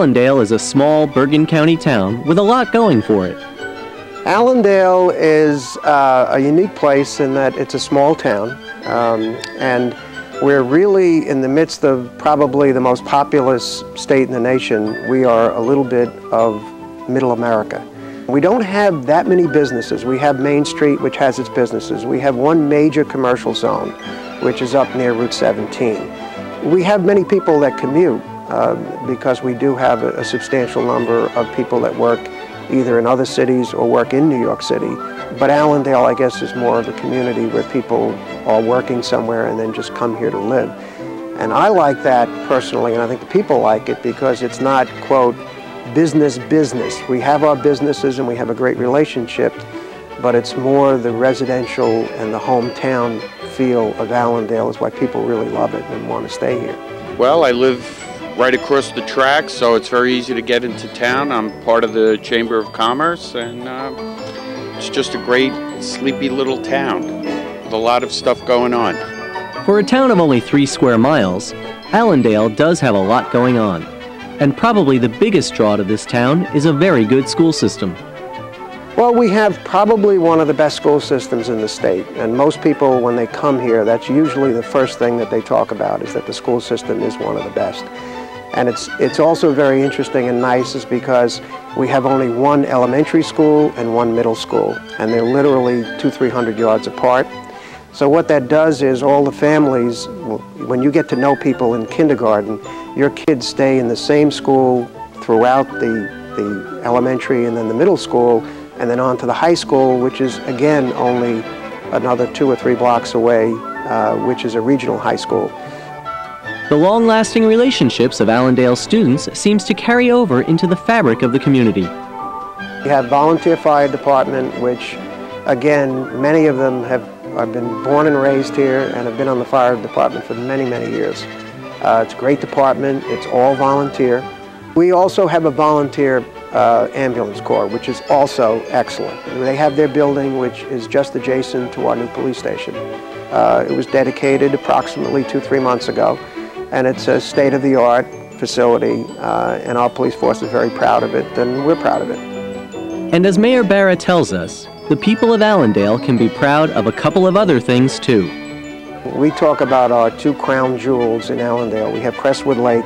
Allendale is a small Bergen County town with a lot going for it. Allendale is a unique place in that it's a small town, and we're really in the midst of probably the most populous state in the nation. We are a little bit of Middle America. We don't have that many businesses. We have Main Street, which has its businesses. We have one major commercial zone, which is up near Route 17. We have many people that commute because we do have a substantial number of people that work either in other cities or work in New York City. But Allendale, I guess, is more of a community where people are working somewhere and then just come here to live. And I like that personally, and I think the people like it because it's not, quote, business. We have our businesses and we have a great relationship, but it's more the residential and the hometown feel of Allendale is why people really love it and want to stay here. Well, I live right across the tracks, so it's very easy to get into town. I'm part of the Chamber of Commerce, and it's just a great, sleepy little town with a lot of stuff going on. For a town of only 3 square miles, Allendale does have a lot going on. And probably the biggest draw to this town is a very good school system. Well, we have probably one of the best school systems in the state, and most people, when they come here, that's usually the first thing that they talk about, is that the school system is one of the best. And it's also very interesting and nice is because we have only one elementary school and one middle school, and they're literally 200-300 yards apart. So what that does is all the families, when you get to know people in kindergarten, your kids stay in the same school throughout the elementary and then the middle school, and then on to the high school, which is, again, only another 2 or 3 blocks away, which is a regional high school. The long-lasting relationships of Allendale students seems to carry over into the fabric of the community. We have volunteer fire department, which, again, many of them have been born and raised here and have been on the fire department for many, many years. It's a great department. It's all volunteer. We also have a volunteer ambulance corps, which is also excellent. They have their building, which is just adjacent to our new police station. It was dedicated approximately 2-3 months ago, and it's a state-of-the-art facility, and our police force is very proud of it, and we're proud of it. And as Mayor Barra tells us, the people of Allendale can be proud of a couple of other things, too. We talk about our 2 crown jewels in Allendale. We have Crestwood Lake,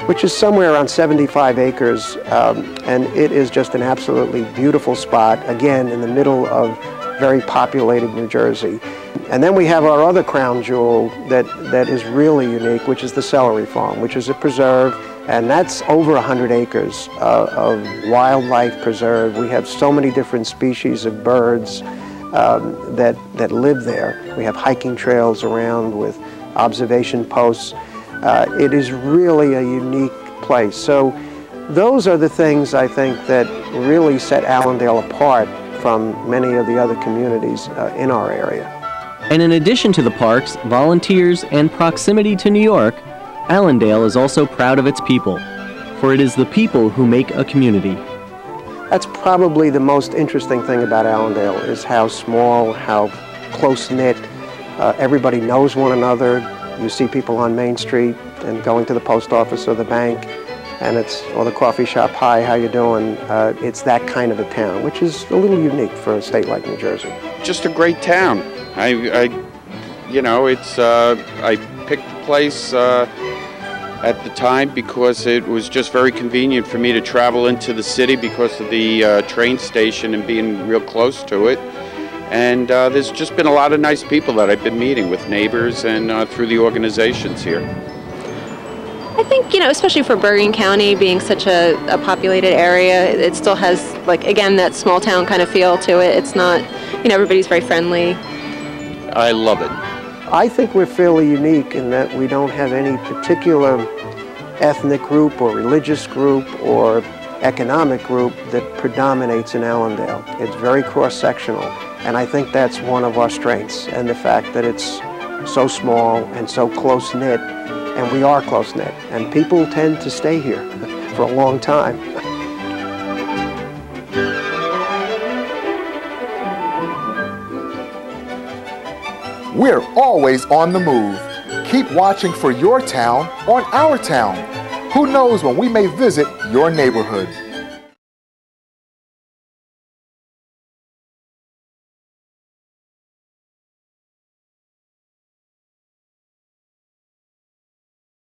which is somewhere around 75 acres, and it is just an absolutely beautiful spot, again, in the middle of very populated New Jersey. And then we have our other crown jewel that is really unique, which is the Celery Farm, which is a preserve, and that's over 100 acres of wildlife preserve. We have so many different species of birds that live there. We have hiking trails around with observation posts. It is really a unique place. So those are the things I think that really set Allendale apart from many of the other communities in our area. And in addition to the parks, volunteers, and proximity to New York, Allendale is also proud of its people, for it is the people who make a community. That's probably the most interesting thing about Allendale, is how small, how close-knit. Everybody knows one another. You see people on Main Street and going to the post office or the bank, and or the coffee shop, hi, how you doing? It's that kind of a town, which is a little unique for a state like New Jersey. Just a great town. I picked the place at the time because it was just very convenient for me to travel into the city because of the train station and being real close to it. And there's just been a lot of nice people that I've been meeting with, neighbors and through the organizations here. I think, especially for Bergen County being such a populated area, it still has, again, that small town kind of feel to it. It's not, everybody's very friendly. I love it. I think we're fairly unique in that we don't have any particular ethnic group or religious group or economic group that predominates in Allendale. It's very cross-sectional, and I think that's one of our strengths, and the fact that it's so small and so close-knit, and we are close-knit, and people tend to stay here for a long time. We're always on the move. Keep watching for your town on Our Town. Who knows when we may visit your neighborhood.